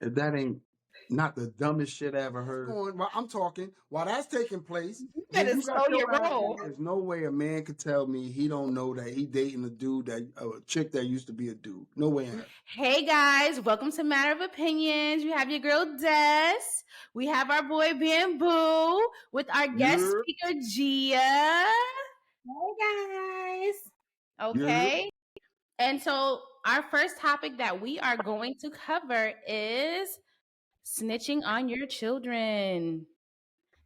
If that ain't not the dumbest shit I ever heard. While I'm talking, while that's taking place, You then better you got slow your your ass. roll. There's no way a man could tell me he don't know that he dating a dude that a chick that used to be a dude. No way in hell. Hey guys, welcome to Matter of Opinions. You have your girl Des. We have our boy Bamboo with our guest Yeah. speaker Jeeyah. Hey guys. Okay. And so our first topic that we are going to cover is snitching on your children.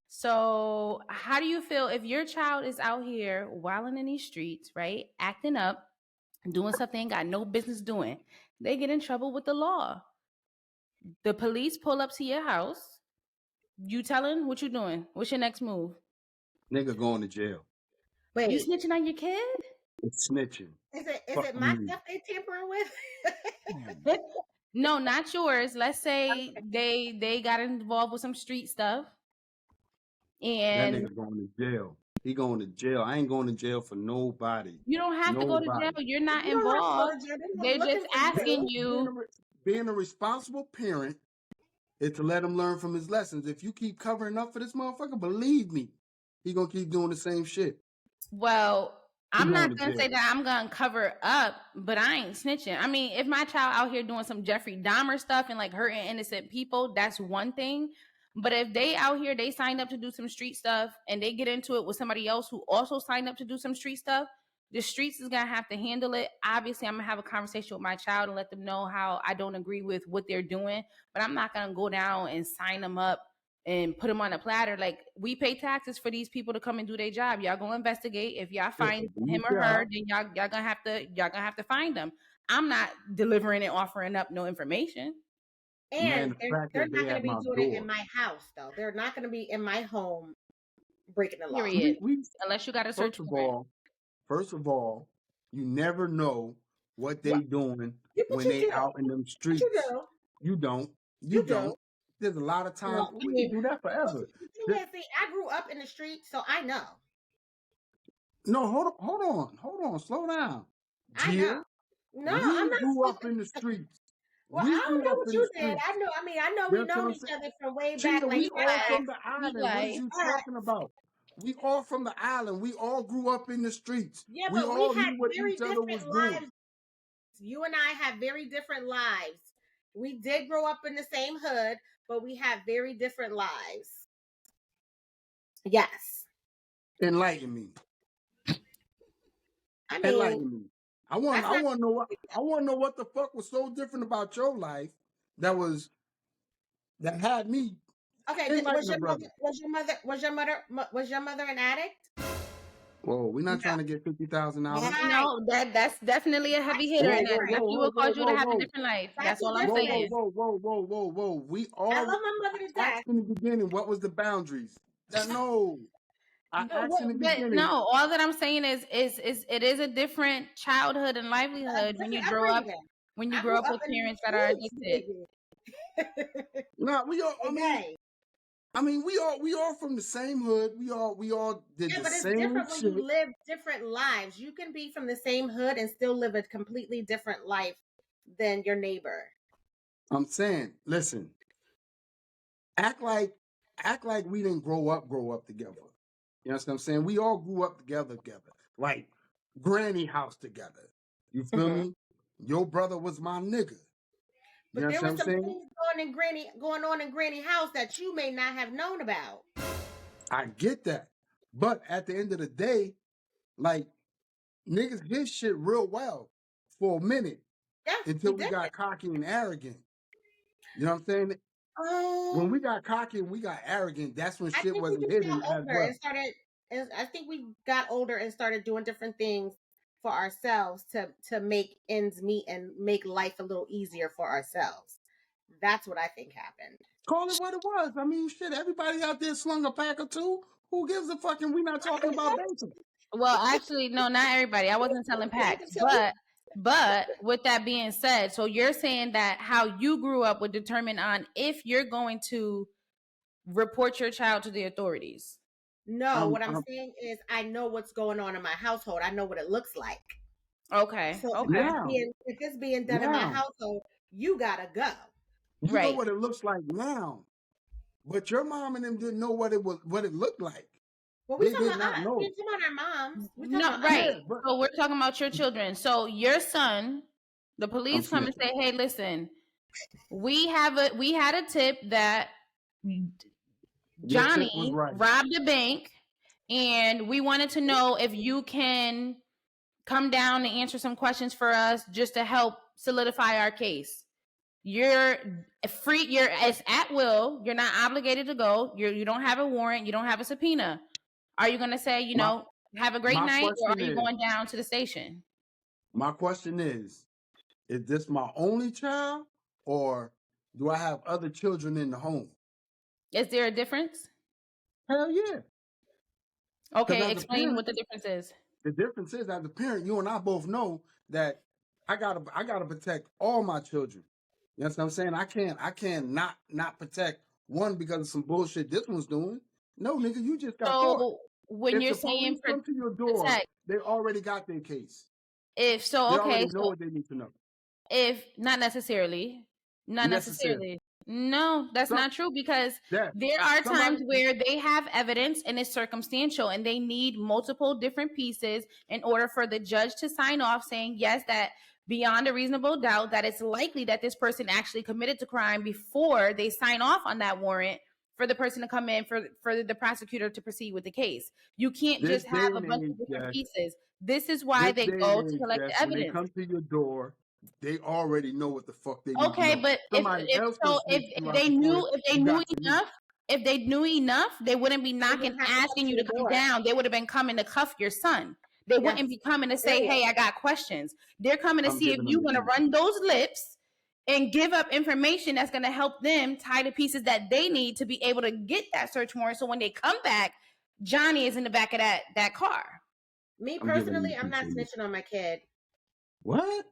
So, how do you feel if your child is out here wilding in these streets, right? Acting up, doing something they ain't got no business doing. They get in trouble with the law. The police pull up to your house. You telling what you doing? What's your next move? Nigga going to jail. Wait, You snitching on your kid? It's snitching. is it Fuck my you. stuff they tampering with? No, not yours. Let's say they got involved with some street stuff. That And nigga going to jail. He going to jail. I ain't going to jail for nobody. you don't have to go to jail. You're not You don't have to go involved. to jail. They're looking just for you. asking you. Being a responsible parent is to let him learn from his lessons. If you keep covering up for this motherfucker, believe me, he gonna keep doing the same shit. Well, I'm going not to gonna jail. say that I'm gonna cover up, but I ain't snitching. I mean, if my child out here doing some Jeffrey Dahmer stuff and like hurting innocent people, that's one thing. But if they out here, they signed up to do some street stuff and they get into it with somebody else who also signed up to do some street stuff, the streets is gonna have to handle it. Obviously, I'm gonna have a conversation with my child and let them know how I don't agree with what they're doing, but I'm not gonna go down and sign them up and put them on a platter. Like, we pay taxes for these people to come and do their job. Y'all go investigate. If y'all find him or her, then y'all gonna have to find them. I'm not delivering and offering up no information. And they're not going to be doing it in my house, though. They're not going to be in my home breaking the law. Period. Unless you got a search warrant. First of all, you never know what they doing when they out in them streets. You don't. You don't. There's a lot of times we can do that forever. I grew up in the streets, so I know. No, hold on, slow down. I know. No, I'm not. Grew up in the streets. Well, I don't know what you did. I know we know each other from way back. Jeeyah, we all from the island. What are you talking about? We all from the island. We all grew up in the streets. Yeah, we but all we had knew what very each other different was lives. doing. You and I have very different lives. We did grow up in the same hood, but we have very different lives. Yes. Enlighten me. Enlighten me. I want to know what the fuck was so different about your life that had me. Okay, was your mother an addict? Whoa, we're not trying to get $50,000. No, that's definitely a heavy hitter. And that definitely will cause you to have a different life. That's all I'm saying. Whoa. We all. I love my mother to death. In the beginning, what was the boundaries? No. No, all that I'm saying is it is a different childhood and livelihood when you grow up with parents that are addicted. No, we all. We all from the same hood. We all did the same shit. But it's different when you live different lives. You can be from the same hood and still live a completely different life than your neighbor. I'm saying, listen, act like we didn't grow up together. You know what I'm saying? We all grew up together, like granny house together. You feel me? Your brother was my nigga. But there was some things going on in granny house that you may not have known about. I get that. But at the end of the day, like, niggas hit shit real well for a minute. Yeah, until we got cocky and arrogant. You know what I'm saying? When we got cocky and we got arrogant, that's when shit wasn't hidden as well. I think we got older and started doing different things for ourselves to make ends meet and make life a little easier for ourselves. That's what I think happened. Call it what it was. I mean, shit, everybody out there slung a pack or two. Who gives a fuck? And we not talking about basic. Well, actually, no, not everybody. I wasn't selling packs. But with that being said, so you're saying that how you grew up would determine on if you're going to report your child to the authorities. No, what I'm saying is I know what's going on in my household. I know what it looks like. Okay. So if it's being done in my household, you gotta go. You know Right. what it looks like now, but your mom and them didn't know what it looked like. Well, we They talking did about not us. know. We talking about our moms. We talking No, about right. us. Yeah, but So we're talking about your children. So your son, the I'm police come and snitching. say, "Hey, listen, we had a tip that Your tip was Johnny right. robbed a bank, and we wanted to know if you can come down and answer some questions for us just to help solidify our case. You're free. It's at will. You're not obligated to go. You don't have a warrant. You don't have a subpoena. Are you going to say, My have a great my night, or are question you is, going down to the station? my question is this my only child, or do I have other children in the home? Is there a difference? Hell yeah. Because Okay, as a explain parent, what the difference is. the difference is as a parent, you and I both know that I gotta protect all my children. You know what I'm saying? I can't not protect one because of some bullshit this one's doing. No, nigga, you just got caught. So when If you're the saying police come to your door, protect, they already got their case. if so, They okay, already know so what they need to know. if not necessarily, not Necessary. necessarily. No, that's Some not true, because that there are somebody times where they have evidence and it's circumstantial and they need multiple different pieces in order for the judge to sign off saying yes, that beyond a reasonable doubt that it's likely that this person actually committed the crime before they sign off on that warrant for the person to come in for the prosecutor to proceed with the case. You can't this just day have a and bunch age, of different Jess, pieces. This is why this they day go and to age, collect Jess, the when they evidence. come to your door, they already know what the fuck they need to Okay, know. but Somebody else can snitch if throughout they the knew forest. if they You knew got to me. enough, if they knew enough, they wouldn't be They knocking, wouldn't have to come asking to you your to come door. down. They would have been coming to cuff your son. They Yes. wouldn't be coming to say, Period. "Hey, I got questions." They're coming to I'm see if giving them you're the going to keys. run those lips and give up information that's going to help them tie the pieces that they need to be able to get that search warrant. So when they come back, Johnny is in the back of that car. Me I'm giving them personally, the I'm keys. not snitching on my kid. What?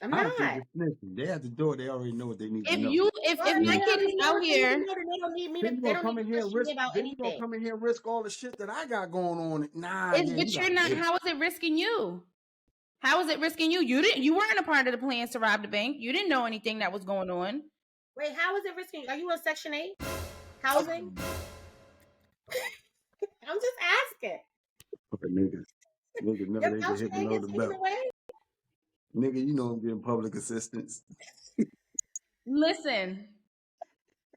I'm I don't think not. it's snitching. They at the door. They already know what they need to If know. you if Well, if if my they kid is already know out what they need to here, know, then they don't need me Then to. you They gonna don't come need in to here and question me risk. about Then you gonna anything. come in here and risk all the shit that I got going on. Nah, It's, yeah, but you you're got not. this. How is it risking you? How is it risking you? You weren't a part of the plans to rob the bank. You didn't know anything that was going on. Wait, how is it risking? Are you on Section 8 housing? I'm just asking. Okay, nigga. Nigga know Your they can couch hit can't below get the taken belt. away. Nigga, you know I'm getting public assistance. Listen,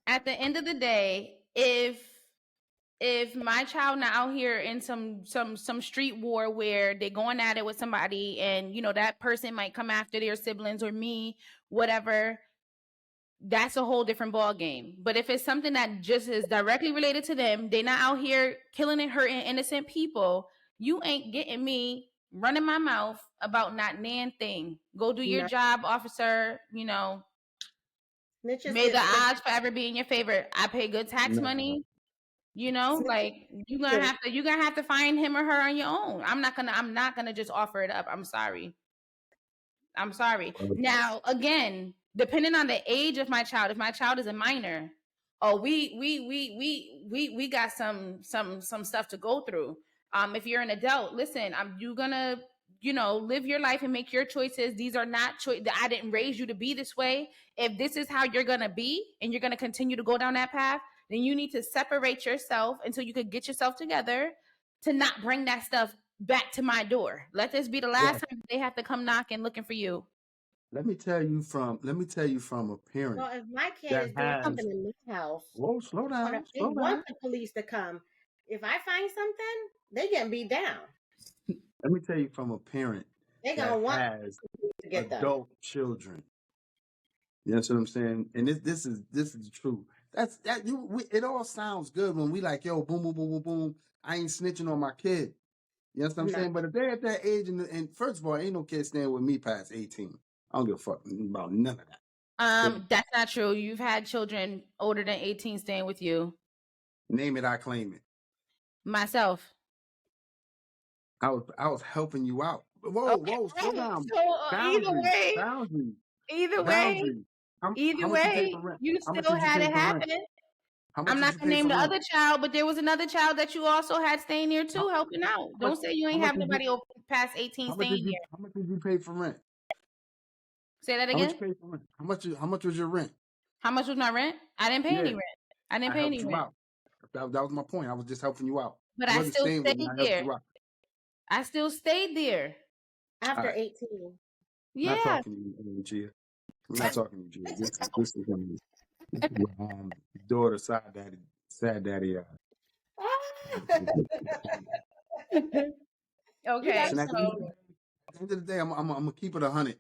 at the end of the day, if my child not out here in some street war where they're going at it with somebody, and that person might come after their siblings or me, whatever, that's a whole different ball game. But if it's something that just is directly related to them, they're not out here killing and hurting innocent people, you ain't getting me running my mouth about not nan thing. Go do your No. job, officer. Snitches May get the stitches. odds forever be in your favor. I pay good tax Nah. money. Snitches Like you're gonna have to find him or her on your own. I'm not gonna just offer it up. I'm sorry. Now, again, depending on the age of my child, if my child is a minor, we got some stuff to go through. If you're an adult, listen, you gonna live your life and make your choices. These are not I didn't raise you to be this way. If this is how you're gonna be and you're gonna continue to go down that path, then you need to separate yourself until you could get yourself together to not bring that stuff back to my door. Let this be the last time they have to come knocking looking for you. Let me tell you from a parent Well, if my kid that is doing has. something in my house, Whoa, slow or down, if they slow want down. the police to come, if I find something, they getting beat down. Let me tell you from a parent They that gonna want has to get them. adult children. You know what I'm saying? And this is the truth. It all sounds good when we like, yo, boom, boom, boom, boom, boom. I ain't snitching on my kid. You know what I'm No. saying? But if they're at that age, and first of all, ain't no kid staying with me past 18. I don't give a fuck about none of that. That's not true. You've had children older than 18 staying with you. Name it, I claim it. Myself. I was helping you out. Whoa, Okay. whoa, slow down. So Boundaries. either way, How much you pay for rent? you How much still did you had pay it for rent? happen. How much I'm did not you gonna pay name for the rent? other child, but there was another child that you also had staying there too, How, helping out. how much? Don't say you How ain't much have did you? nobody past 18 staying here. How much did you pay for rent? Say that How much again. you pay for rent? How much was your rent? How much was my rent? I didn't pay any Yeah, rent. I didn't I pay helped any you rent. out. That was my point. I was just helping you out. But I I wasn't still staying with me. stayed I helped there. you out. I still stayed there. After All right. 18. Not Yeah. talking to you, Jeeyah. I'm not talking to you, Jeeyah. This is daughter, sad daddy. You got Okay, to Listen, at the end so of the day, I'm gonna keep it 100.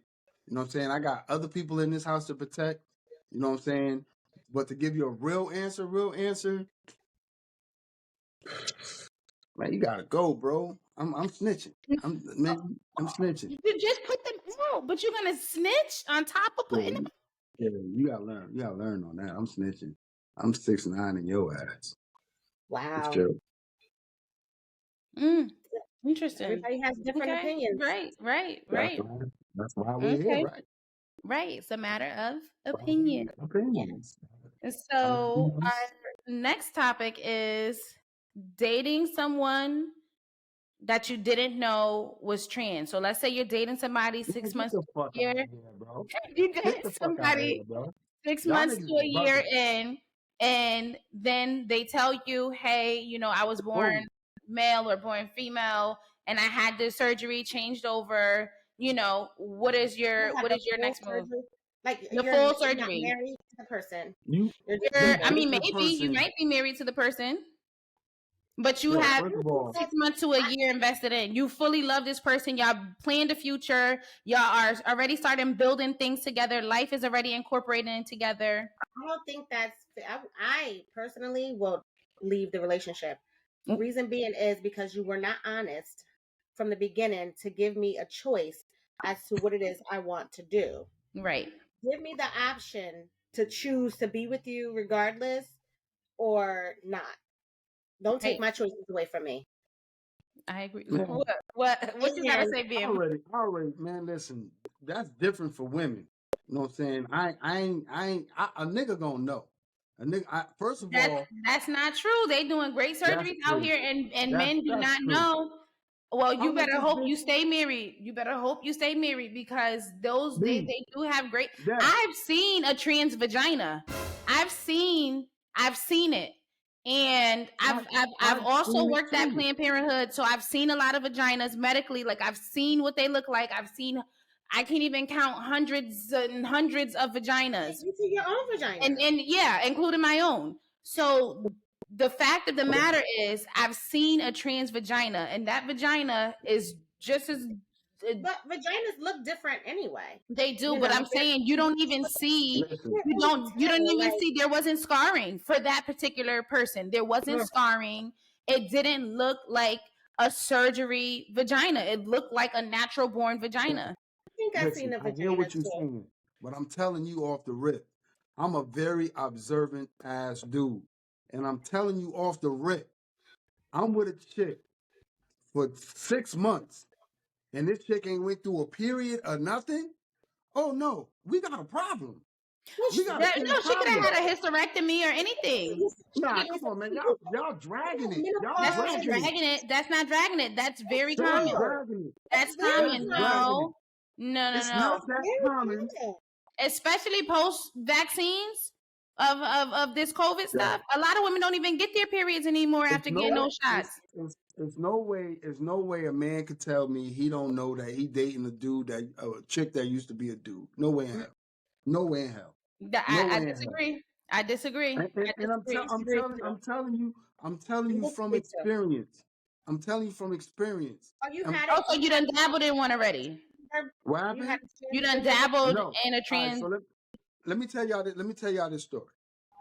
You know what I'm saying? I got other people in this house to protect. You know what I'm saying? But to give you a real answer, man, you gotta go, bro. I'm snitching. I'm snitching. you just put them out, but you're gonna snitch on top of Yeah, putting them yeah, you gotta learn. You gotta learn on that. I'm snitching. I'm 6'9" in your ass. It's Wow. true. Interesting. Everybody has different Okay. opinions. Right. That's why we're here, Okay. right? Right. It's a matter of Why we opinion. got opinions. And Our so opinions. our next topic is dating someone that you didn't know was trans. So let's say you're dating somebody 6 Get months the to fuck a out year. of here, bro. You Get date the fuck out of here, somebody bro. 6 Y'all months niggas to is a year bugging. in, and then they tell you, hey, I was born Boom. male or born female, and I had this surgery changed over. What is You your had what the is your full next move? surgery. Like The you're full not surgery. married to the person. You You're just they I mean, dating the maybe you person. might be married to the person, but you Yeah, have first of all, 6 months to a year invested in. You fully love this person. Y'all planned the future. Y'all are already starting building things together. Life is already incorporating together. I don't think that's. I personally will leave the relationship. Reason being is because you were not honest from the beginning to give me a choice as to what it is I want to do. Right. Give me the option to choose to be with you regardless or not. Don't take Right. my choices away from me. I agree. man, What you gotta And say, BM? man, listen, that's different for women. You know what I'm saying? A nigga gonna know. A nigga, first of all, That's not true. They doing great that's surgeries out true. here, and men do That's not true. know. Well, How you much better is hope this? you stay married. You better hope you stay married because those B, they do have great. that I've seen a trans vagina. I've seen it, and I've also seen it worked at too. Planned Parenthood, so I've seen a lot of vaginas medically. Like I've seen what they look like. I can't even count hundreds and hundreds of vaginas, you see your own vagina. and yeah, including my own. So the fact of the matter is, I've seen a trans vagina, and that vagina is just as But vaginas look different anyway. they do. You But know, I'm saying you don't even see. Listen, You don't even like, see. There wasn't scarring for that particular person. There wasn't scarring. It didn't look like a surgery vagina. It looked like a natural born vagina. I think I've seen listen, a I hear vagina what you're too. saying, but I'm telling you off the rip. I'm a very observant ass dude. And I'm telling you off the rip, I'm with a chick for 6 months, and this chick ain't went through a period or nothing. Oh no, we got a problem. We got a serious No, she could have problem. had a hysterectomy or anything. Nah, come on, man. Y'all dragging it. Y'all That's not dragging it. dragging it. That's not dragging it. That's very Y'all common. dragging it. That's very common. common. No. It's not that common. Especially post vaccines of this COVID stuff. A lot of women don't even get their periods anymore after getting those shots. It's no way a man could tell me he don't know that he dating a dude a chick that used to be a dude. No way in hell. No way in hell. I disagree. I disagree. And I'm telling you from experience. I'm telling you from experience. Oh, you I'm- had Also, you done dabbled in one already. What happened? You done dabbled No. in a All right, trans. so let me tell y'all this story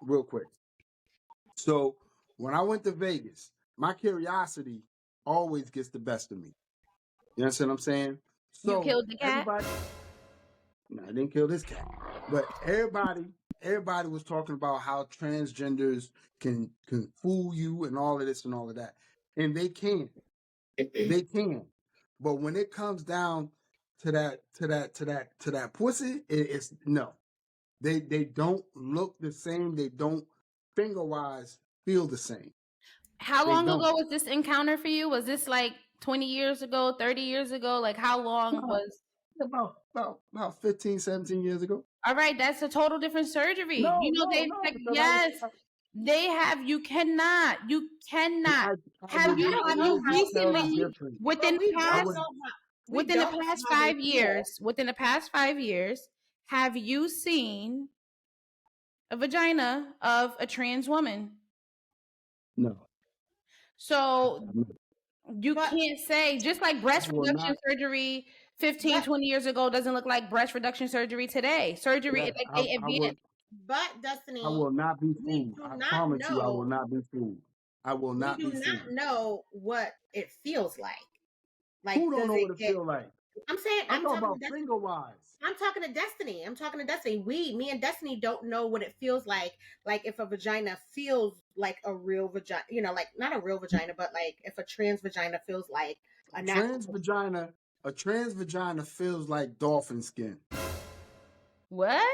real quick. So when I went to Vegas, my curiosity always gets the best of me. You understand what I'm saying? So You killed the cat? No, I didn't kill this cat. But everybody was talking about how transgenders can fool you and all of this and all of that. And they can. They can. But when it comes down to that pussy, it's no. They don't look the same. They don't finger wise feel the same. How They long don't. ago was this encounter for you? Was this like 20 years ago, 30 years ago? Like how long was About 15, 17 years ago. All right, that's a total different surgery. No, You know, no, they no. Because yes, they have. You cannot. I Have would you be how able to tell the recently difference. within but the we I don't past would. know how we within the don't know past how they 5 years, feel. within the past 5 years, have you seen a vagina of a trans woman? No. So you But can't say, just like I breast will reduction not. surgery 15, but 20 years ago doesn't look like breast reduction surgery today. Surgery, Yes, like they advanced. but I Destiny, will not be we fooled. do I not promise you, I will know. not be fooled. I will We not do be not fooled. know what it feels like. Who Like, don't does know it what it get? feel like? I'm saying, I'm I'm talking talking to about Destiny. finger wise. I'm talking to Destiny. I'm talking to Destiny. Me and Destiny don't know what it feels like if a vagina feels like a real vagina, like not a real vagina, but like if a trans vagina feels like a natural. A trans vagina feels like dolphin skin. What?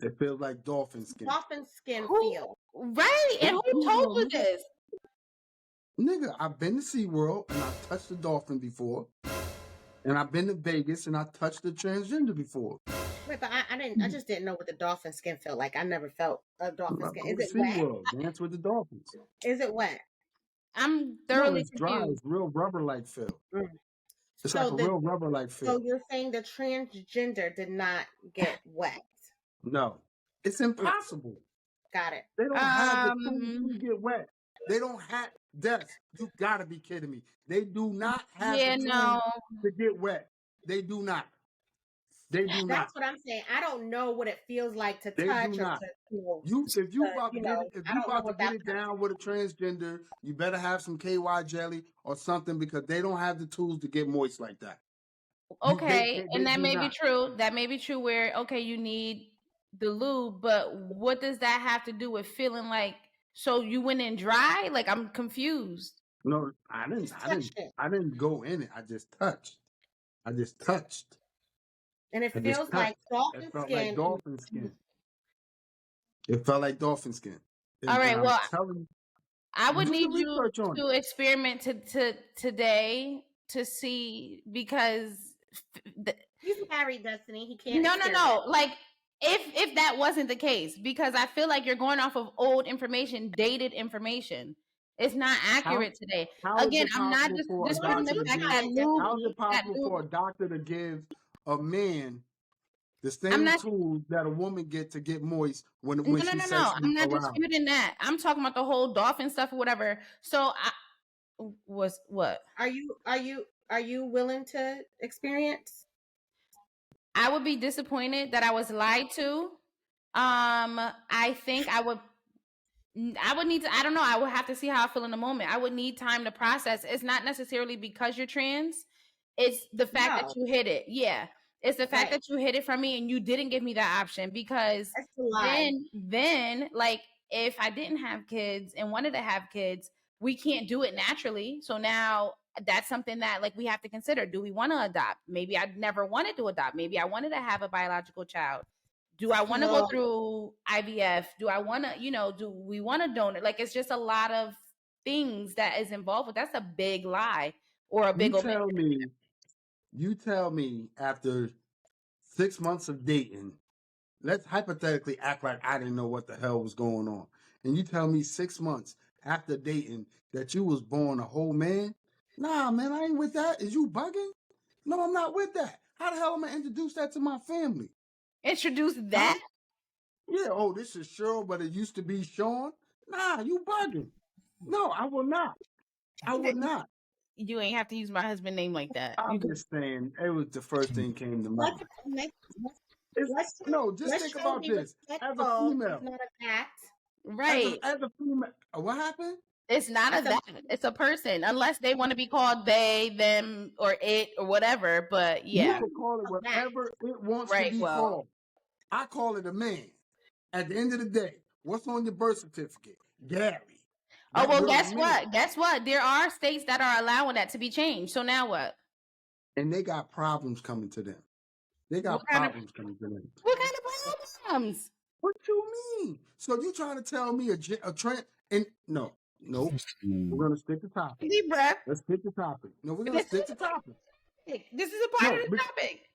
It feels like dolphin skin. Dolphin skin Who? feel. Right? And Don't who told Google you them, this? nigga. I've been to SeaWorld and I touched the dolphin before, and I've been to Vegas and I touched the transgender before. Wait, but I just didn't know what the dolphin skin felt like. I never felt a dolphin skin. Go Is to it wet? SeaWorld, dance with the dolphins. Is it wet? I'm No, thoroughly it's dry. confused. It's real rubber-like feel. Mm. It's like So a the real rubber-like so feel. you're saying the transgender did not get wet. No, it's Mm, impossible. got it. They don't have the tools Um, to get wet. They don't have Des, you gotta be kidding me. They do not have the yeah, tools no. to get wet. They do not. They do not. That's what I'm saying. I don't know what it feels like to They do touch or not. to, If you to, about to get it, if I you don't know about to what get that it feels down with a transgender, you better have some KY jelly or something because they don't have the tools to get moist like that. Okay, They and that do may be not. true. That may be true where, okay, you need the lube, but what does that have to do with feeling like, so you went in dry? Like, I'm confused. No, Just touched it. I didn't go in it. I just touched. I just touched. And it I just feels touched. like It dolphin felt like skin. dolphin skin. It felt like dolphin skin. All And right, I'm well, telling I you, would do your need you research on it. to experiment to today to see, because He's married, Destiny. He can't no, experiment. like, if that wasn't the case, because I feel like you're going off of old information, dated information. It's not How accurate today. how is Again, it I'm not possible just for a Why don't disputing the doctor you to fact give try that it, lube, how is Destiny? it possible for a doctor to give a man the I'm same not. tools that a woman get to get moist when No, she's no. sexually I'm not aroused? disputing that. I'm talking about the whole dolphin stuff or whatever. So I was what Are you willing to experience? I would be disappointed that I was lied to. I think I would need to, I don't know, I would have to see how I feel in the moment. I would need time to process. It's not necessarily because you're trans. It's the fact that No. you hid it. Yeah. It's the fact Right. that you hid it from me and you didn't give me that option, because That's a lie. then like, if I didn't have kids and wanted to have kids, we can't do it naturally. So now that's something that, like, we have to consider. Do we want to adopt? Maybe I never wanted to adopt. Maybe I wanted to have a biological child. Do I want to go So through IVF? Do I want to, do we want to donate? Like, it's just a lot of things that is involved with. That's a big lie or a You big omission. tell me after 6 months of dating, let's hypothetically act like I didn't know what the hell was going on. And you tell me 6 months after dating that you was born a whole man? Nah, man, I ain't with that. Is you bugging? No, I'm not with that. How the hell am I introduce that to my family? Introduce Huh? that. Yeah, oh, this is Cheryl, but it used to be Sean. Nah, you bugging. No, I will not. I would not. You ain't have to use my husband name like that. You I'm could, just saying, it was the first thing came to mind. let's It's, no, just let's think try to about be this. As a respectful. It's female, not an act. right. as a female, what happened? It's not I a said that. It's a person, unless they want to be called they, them, or it, or whatever. But You yeah, can call it that. whatever it wants to right. be Well, called. I call it a man. At the end of the day, what's on your birth certificate? Gary. oh well. You're a Guess man. what? Guess what? There are states that are allowing that to be changed. So now what? And they got problems coming to them. They got What kind of problems coming to them. problems? What you mean? So you trying to tell me a trend? And no, we're gonna stick to topic. Deep breath. Let's stick to topic. No, we're gonna This stick to topic. this is a part No, of the topic.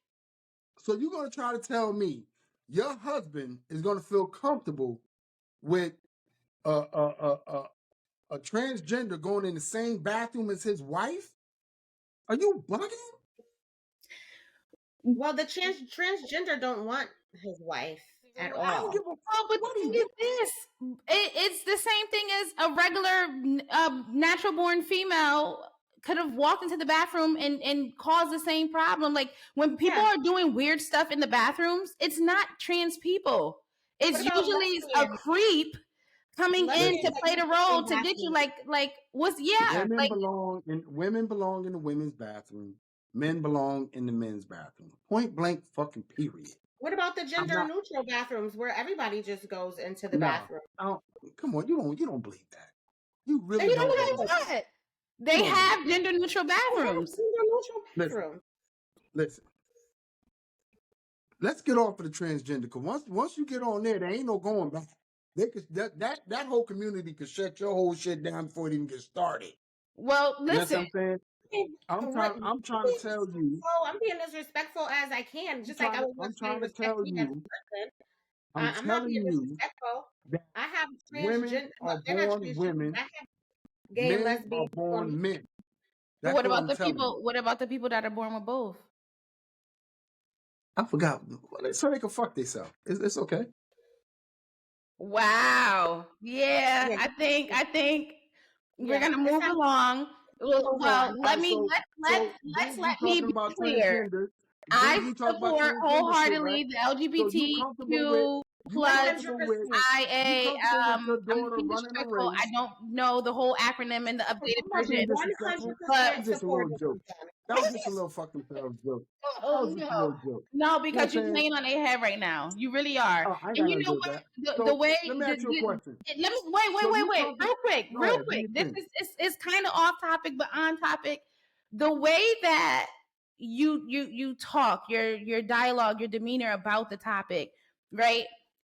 so you're gonna try to tell me your husband is going to feel comfortable with a transgender going in the same bathroom as his wife? Are you bugging? Well, the transgender don't want his wife at I don't all. give a Oh, fuck but what the he thing is this: it's the same thing as a regular natural born female could have walked into the bathroom and caused the same problem. Like when people Yeah. are doing weird stuff in the bathrooms, it's not trans people. It's What about usually a lesbians? creep coming in Lesbians to Listen, that play the use the role same to get you. bathroom. Like what's women like belong in the women's bathroom. Men belong in the men's bathroom. Point blank fucking period. What about the I'm gender not neutral bathrooms where everybody just goes into the no. bathroom? I don't, come on, you don't believe that. You They really you don't know believe that. what? You They don't believe have gender neutral have bathrooms. gender neutral Listen, bathroom. listen. Let's get off of the transgender because once you get on there ain't no going back. They could that whole community could shut your whole shit down before it even get started. Well, You know what listen. I'm saying? I'm trying to tell you. I'm being as respectful as I can, just like I would want I'm somebody trying to to respect tell me as a you. person. I'm I'm not telling being you disrespectful. that I have women transgender. are They're not born transgender. women, I have gay and men are lesbian people on born here. men. But That's what I'm telling you. what about the people that are born with both? I forgot. So they can fuck themselves. It's okay. Wow. Yeah, Yeah, I think we're yeah. gonna It's move time along. to move Well, on. All right, so let's then you let me talking be about clear. transgender. I Then you talk about support transgender shit, right? wholeheartedly the So you comfortable with LGBTQ you plus 100%. you IA. comfortable with your I'm daughter being running a disrespectful. I race. don't know the whole acronym in the updated I'm not being version, disrespectful. That but 100% was just a little supportive joke. of them. That was just a little fucking joke. That was oh just no, a little joke. no, You know what I'm because you're saying? playing on their head right now. You really are. Oh, I ain't And got you nothing to know do with what? that. The So way let me ask you a question. let me So you wait, comfortable? Go real ahead, do quick. your This thing. is kind of off topic, but on topic. The way that you talk, your dialogue, your demeanor about the topic, right?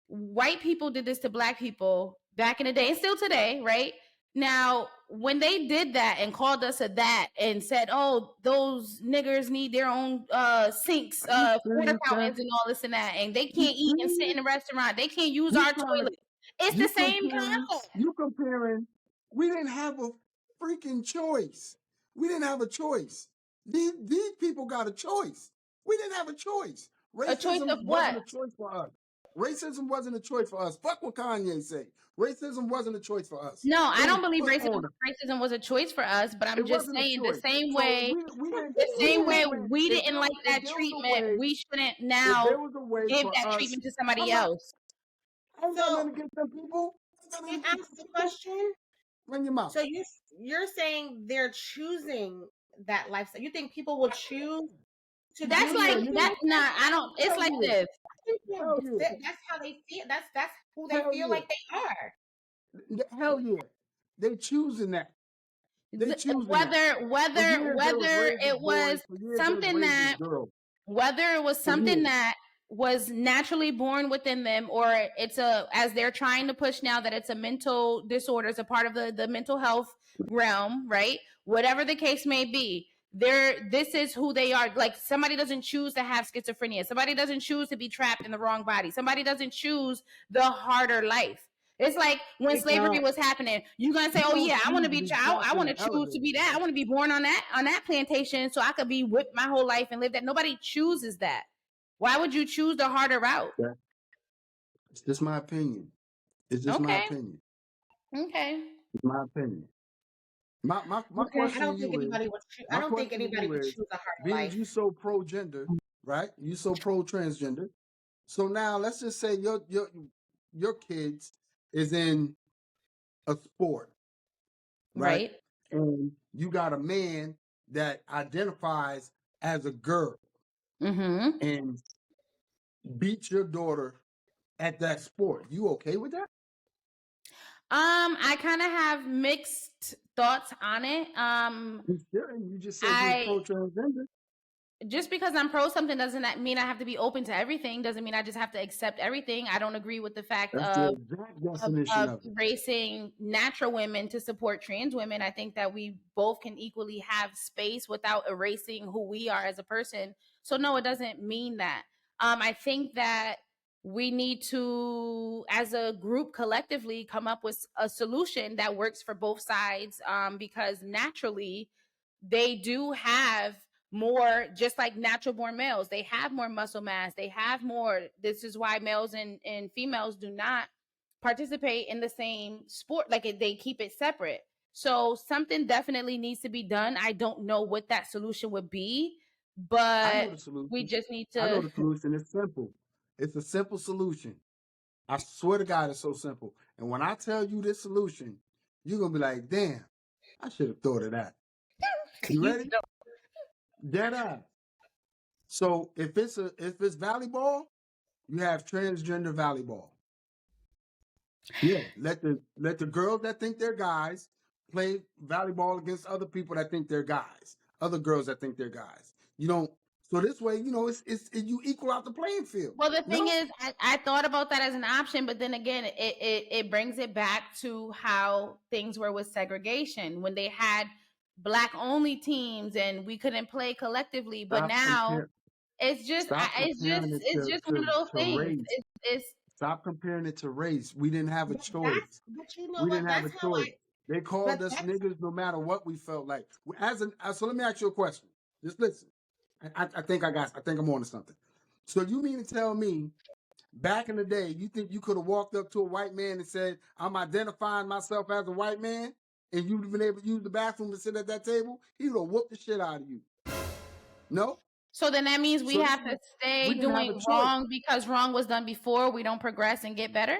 White people did this to black people back in the day and still today, right? Now, when they did that and called us a that and said, "Oh, those niggers need their own sinks, You water saying that? fountains, and all this and that, and they You can't eat and sit saying in a restaurant. They can't use you our trying to toilet." It's the you same comparing concept. you comparing we didn't have a freaking choice. We didn't have a choice. These people got a choice. We didn't have a choice. A choice Racism of wasn't what? a choice for us. Racism wasn't a choice for us. Fuck what Kanye say. Racism wasn't a choice for us. No, I It was don't believe put on us. racism was a choice for us, but I'm It just wasn't a saying choice. So the we same didn't way win. we If didn't like that there was a treatment, way, we shouldn't if now there was a way give for that us, treatment to somebody I'm not else. I ain't got So nothing against them people. I ain't got can nothing I against ask them the people. question? Run your mouth. So you're saying they're choosing that lifestyle. You think people will choose to That's do Hell yeah, like something nigga. that. like Nah, that? I don't. It's Hell like yeah. this. I think Hell yeah. that's how they feel. That's who they Hell feel yeah. like they are. Hell yeah. They choosing that. They choosing that. For years they was Whether raising it boys. was For years they was something raising that girls. whether it was For something years. that was naturally born within them or it's a as they're trying to push now that it's a mental disorder, it's a part of the mental health realm, right? Whatever the case may be, this is who they are. Like somebody doesn't choose to have schizophrenia, somebody doesn't choose to be trapped in the wrong body, somebody doesn't choose the harder life. It's like when slavery was happening. You're gonna say, You "Oh don't yeah, I want choose to to be be child. trapped I in want an to choose to elevator, be that. I man. want to be born on that plantation, so I could be whipped my whole life and live that." Nobody chooses that. Why would you choose the harder route? Yeah. It's just my opinion. It's just my Okay, opinion. okay, It's my opinion. My Okay, I question to don't think you is anybody would. I my don't think question to anybody you would is choose a harder being as life. you so pro gender, right? You so pro transgender. So now let's just say your kids is in a sport, right? right. And you got a man that identifies as a girl Mm-hmm. and beats your daughter at that sport. You okay with that? I kind of have mixed thoughts on it. You shouldn't. You just said you was I pro transgender. just because I'm pro something doesn't that mean I have to be open to everything. Doesn't mean I just have to accept everything. I don't agree with the fact That's the exact definition of of it. erasing natural women to support trans women. I think that we both can equally have space without erasing who we are as a person. So no, it doesn't mean that. I think that we need to, as a group, collectively come up with a solution that works for both sides, because naturally they do have more, just like natural born males, they have more muscle mass, they have more. This is why males and females do not participate in the same sport, like they keep it separate. So something definitely needs to be done. I don't know what that solution would be, I but know the we solution. just need I know to. the solution. It's simple. It's a simple solution. I swear to God, it's so simple. And when I tell you this solution, you're gonna be like, "Damn, I should have thought of that." You You ready? know, Dead eye. So if it's volleyball, you have transgender volleyball. Yeah, let the girls that think they're guys play volleyball against other people that think they're guys, other girls that think they're guys. You don't. So this way, you equal out the playing field. well, the You thing know, is, I thought about that as an option, but then again, it brings it back to how things were with segregation when they had black only teams and we couldn't play collectively. But stop now comparing. it's just, Stop comparing it it's just one of those to things. race. It's Stop comparing it to race. We didn't have a choice. but you know We what? didn't have That's a how choice. They but called us that's niggas no matter what we felt like. So let me ask you a question. Just listen. I think I think I'm on to something. So you mean to tell me back in the day, you think you could have walked up to a white man and said, "I'm identifying myself as a white man," and you'd have been able to use the bathroom to sit at that table? He would have whooped the shit out of you. No? so then that means we So have to stay we didn't have doing a choice. wrong because wrong was done before. We don't progress and get better.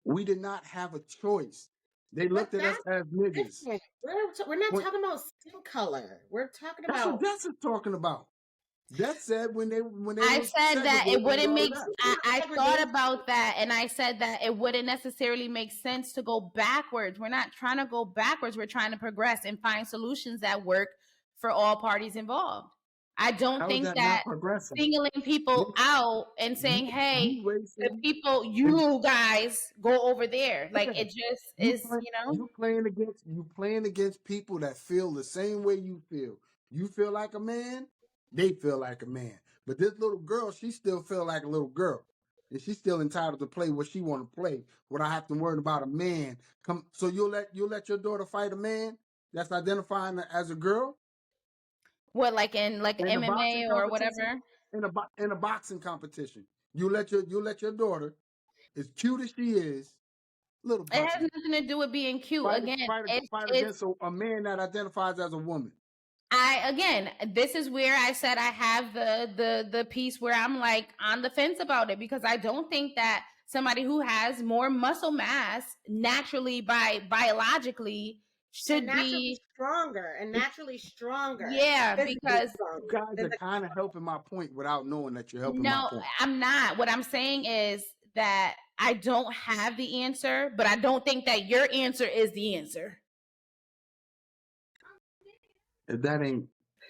We did not have a choice. They but looked at us that's as niggas. different. We're not When, talking about skin color. We're talking that's what about Des is talking about. Des said when they I was said that it segregated and wouldn't all of make. that. I thought segregation. about that, and I said that it wouldn't necessarily make sense to go backwards. We're not trying to go backwards. We're trying to progress and find solutions that work for all parties involved. I don't How is think that that not progressing? singling people You, out and saying, "Hey, you the racing people, and you guys go over there," like yeah, it just you is. play, You know. you playing against people that feel the same way you feel. You feel like a man, they feel like a man. But this little girl, she still feel like a little girl, and she's still entitled to play what she want to play without having to worry about a man. Come, so you'll let your daughter fight a man that's identifying as a girl What, like in like in a boxing MMA or competition? whatever? In a boxing competition, you let your daughter, as cute as she is, little It has puppy, nothing to do with being cute. fight Again, fight fight it's against a man that identifies as a woman. this is where I said I have the piece where I'm like on the fence about it, because I don't think that somebody who has more muscle mass naturally by biologically and should naturally be. stronger and naturally stronger, Yeah, physically because You stronger. guys are kind of helping my point without knowing that you're helping my no, point. I'm not. What I'm saying is that I don't have the answer, but I don't think that your answer is the answer. If that ain't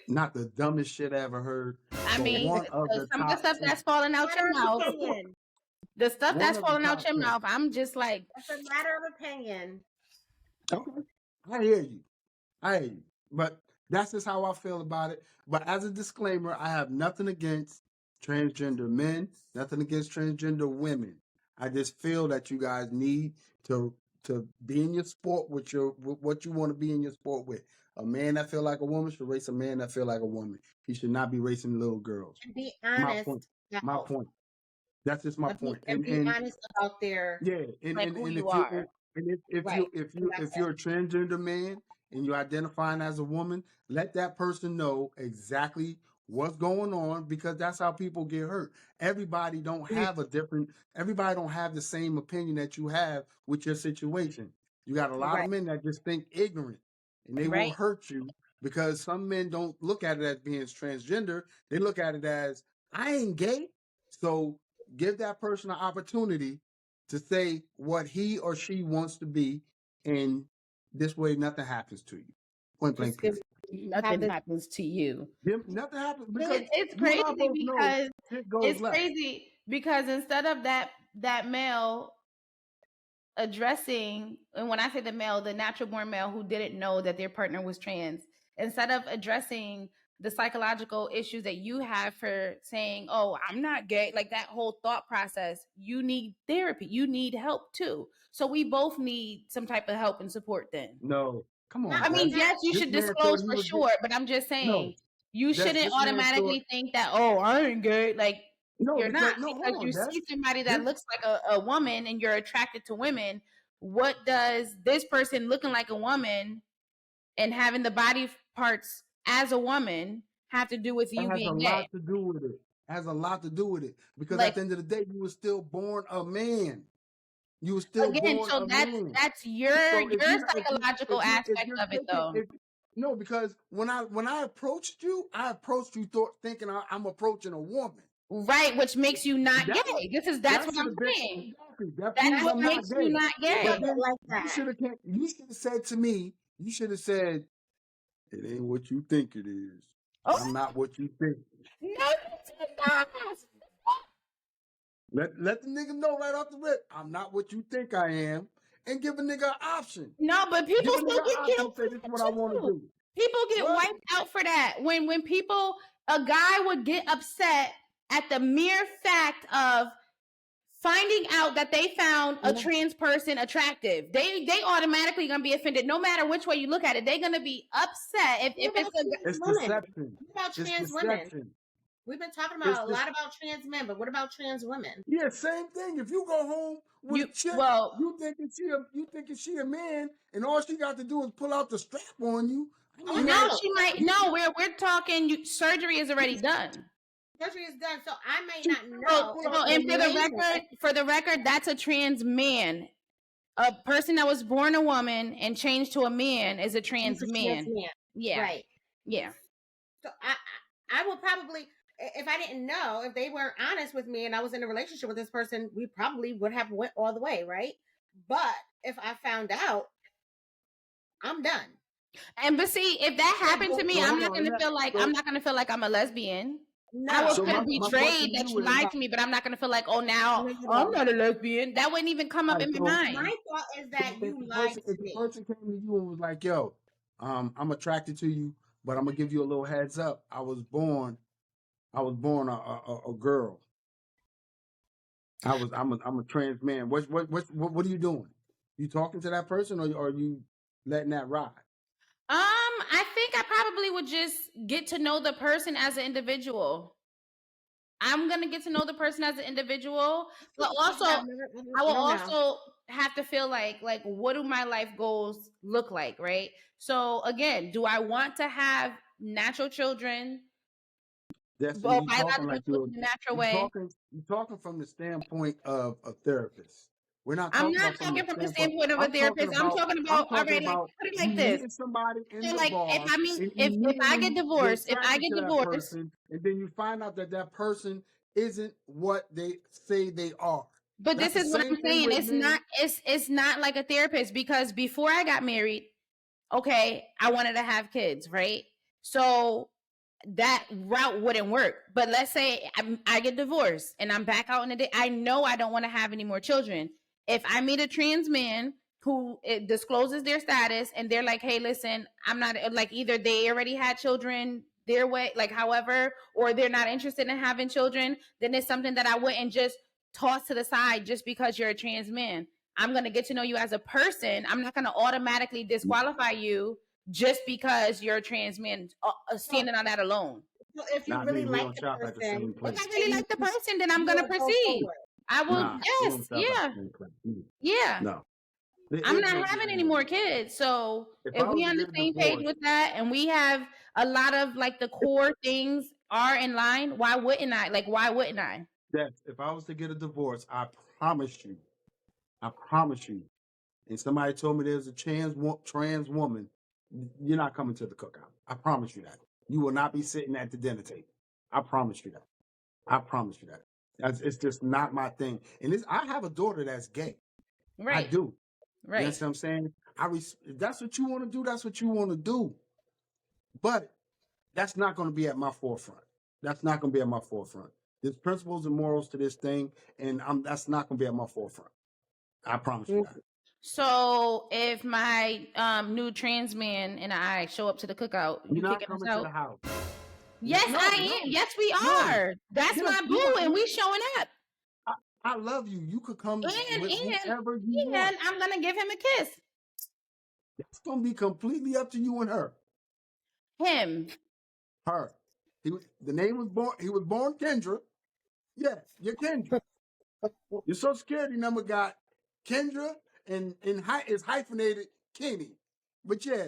not the dumbest shit I ever heard, I but mean, one of the some of the top stuff ten. that's falling out Matter your of mouth, opinion. the stuff One that's of the falling out top your 10. mouth, I'm just like, It's a matter of opinion. Okay, I hear you. Hey, but that's just how I feel about it. But as a disclaimer, I have nothing against transgender men, nothing against transgender women. I just feel that you guys need to be in your sport with what you want to be in your sport with. A man that feel like a woman should race a man that feel like a woman. He should not be racing little girls. And be My point. honest My about point. That's just my point. and And be and honest about their yeah, and like and, who and you if you are. and if right. you if And you that's if you're a transgender man and you're identifying as a woman, let that person know exactly what's going on, because that's how people get hurt. it. Everybody don't have the same opinion that you have with your situation. You got a lot of Right. men that just think ignorant and they will Right. hurt you, because some men don't look at it as being transgender. They look at it as, I ain't gay. So give that person an opportunity to say what he or she wants to be, and this way nothing happens to you. Point blank Just give period. have Nothing this happens to you. Nothing happens, because It's you and I crazy both know because shit goes left. instead of that male addressing, and when I say the male, the natural born male who didn't know that their partner was trans, instead of addressing the psychological issues that you have for saying, "Oh, I'm not gay," like that whole thought process, you need therapy. You need help too. So we both need some type of help and support then. No, come on, I mean, Des. yes, you This should man thought disclose he for was sure, but I'm just no, saying you Des. shouldn't This man thought automatically think that, "Oh, I ain't gay." Like no you're not, because no. Hold because on, you Des. see somebody that This looks like a woman and you're attracted to women. What does this person looking like a woman and having the body parts as a woman have to do with It you has a being gay? lot to do with it. It has a lot to do with it because at Like the end of the day, you were still born a man. You were still again, born so a that's man. that's your So psychological if aspect you're of it taking though. if no, because when I approached you, thinking I'm approaching a woman. Right, which makes you not That gay. That's that what should I'm have been saying. exactly. That That's proves That's what I'm not not makes you gay. not think But of gay. it then like you that. should have you should have said to me, you should have said, it ain't what you think it is. Oh I'm not what you think. no, you did not. Let the nigga know right off the rip, I'm not what you think I am, and give a nigga an option. No, but people Give a still nigga an get option killed and say for this is that what I want to too. do. People get What? wiped out for that. When people, a guy would get upset at the mere fact of finding out that they found a trans person attractive. They automatically gonna be offended no matter which way you look at it. They're gonna be upset if What it's about a trans It's women? deception. What about It's trans women? deception. We've been talking It's about a this. lot about trans men, but what about trans women? Yeah, same thing. If you go home with a you chick, well you thinking she a man, and all she got to do is pull out the strap on you. I Oh mean, no, no, she might no, we're talking surgery is already done. surgery is done, so I may she not pull know pull if out So, the and later. for the record, that's a trans man. A person that was born a woman and changed to a man is a He's trans a trans man. man, Yeah, right? yeah. So I will probably, if I didn't know, if they weren't honest with me, and I was in a relationship with this person, we probably would have went all the way, right? But if I found out, I'm done. And but see, if that happened to me, So I'm hold not on. gonna feel like I'm a lesbian. I will No, So feel my question betrayed to that you you is, lied to me, but I'm not gonna feel like, oh, now not at I'm all. not a lesbian. That wouldn't even come all up right, in my My mind. thought is so that you lied if to the me. person came to you and was like, "Yo, I'm attracted to you, but I'm gonna give you a little heads up. I was born a girl. I'm a trans man. What are you doing? You talking to that person, or are you letting that ride? I think I probably would just get to know the person as an individual. I'm gonna get to know the person as an individual, but also I I will don't know. also have to feel like what do my life goals look like, right? So again, do I want to have natural children, Destiny, well, you talking biological like children in a natural way? you talking from the standpoint of a therapist. We're not I'm talking not about from the talking from the standpoint. standpoint of a therapist. I'm talking I'm about, all talking right, like about put it you like this. meeting somebody in So the like if bar I mean and if I get immediately you're divorced, if I attracted get to that divorced, person, and then you find out that that person isn't what they say they are. but That's this the is what same I'm thing saying. with men. It's not like a therapist because before I got married, okay, I wanted to have kids, right? So that route wouldn't work. But let's say I get divorced and I'm back out in the day. I know I don't want to have any more children. If I meet a trans man who discloses their status and they're like, hey, listen, I'm not like either they already had children their way, like however, or they're not interested in having children, then it's something that I wouldn't just toss to the side just because you're a trans man. I'm going to get to know you as a person. I'm not going to automatically disqualify you just because you're a trans man, So, standing on that alone. so if you Nah, really me, we like don't the shop at the same person, If place. I really like the person, then I'm you going to will go proceed. forward. I will, Nah, we yes, don't shop at yeah, the same place. yeah. No. I'm not having any more kids. So If if I we was to on the get a same page divorce, with that and we have a lot of like the core things are in line, why wouldn't I? Like, why wouldn't I? if I was to get a divorce, promise you, I promise you, and somebody told me there's a trans woman, you're not coming to the cookout. I promise you that. You will not be sitting at the dinner table. I promise you that. I promise you that. It's just not my thing. And I have a daughter that's gay. I Right, do. You right. understand what I'm saying? If that's what you want to do, that's what you want to do. But that's not going to be at my forefront. That's not going to be at my forefront. There's principles and morals to this thing, and that's not going to be at my forefront. I promise you that. So if my new trans man and I show up to the cookout, You're you not kicking us coming to the out? house. Yes, No, I no, am. Yes, we no. are. That's Yes, my boo, and we showing up. I love you. You could come And with whoever you want. I'm gonna give him a kiss. It's gonna be completely up to you and her. Him. Her. The name was born. He was born Kendra. Yeah, you're Kendra. Your Social Security number got Kendra and is hyphenated Kenny. But yeah,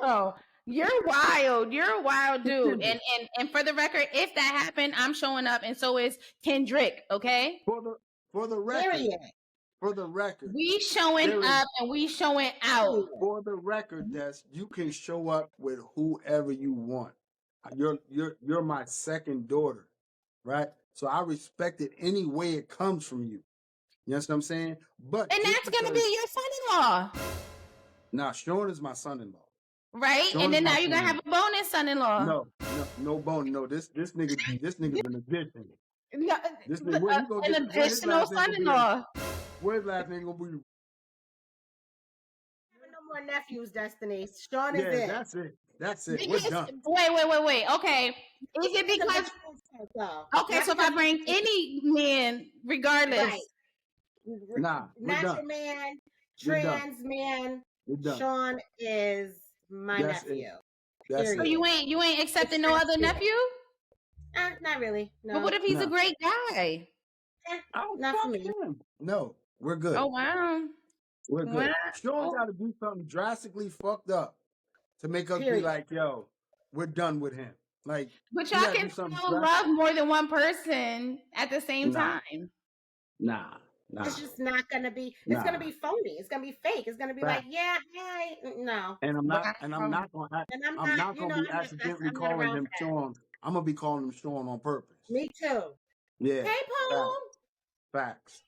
No, you're wild. You're a wild it's dude. Kendra. And for the record, if that happened, I'm showing up, and so is Kendrick. Okay. For the record, Period. for the record, We showing there is up and we showing out. Period. for the record, Des, you can show up with whoever you want. You're my second daughter, right? So I respect it any way it comes from you. You know what I'm saying? But And just that's gonna because be your son-in-law, now Sean is my son-in-law. right? Sean And is then my now you're gonna have son-in-law. a bonus son-in-law. No bone. No, this nigga's an addition. No, This nigga, where he gonna an get? Where his additional last name gonna be? son-in-law. Where his last name gonna be? No more nephews, Destiny. Sean is Yeah, it. that's it. That's it. Because, We're done. wait. Okay. Is it because okay, so if I bring any man, regardless, Right. Nah, we're Natural done. man, We're done. trans man, We're done. Sean is my That's it. nephew. That's so Period. you ain't accepting no other nephew? Not really. No. But what if he's No. a great guy? Not for me. Him. No, we're good. Oh wow. We're good. Wow. Sean got to do something drastically fucked up to make us be Period. like, yo, we're done with him. Like, But he y'all gotta can do something still drastic. love more than one person at the same Nah. time. Nah. It's just not gonna be. It's gonna be phony. It's gonna be fake. It's gonna be like, yeah, hi, no. And I'm not. Wow. And I'm not gonna. And I'm not gonna be accidentally I'm not calling around him for that. Sean. I'm gonna be calling him Sean on purpose. Me too. Yeah. Hey, Paul. Facts.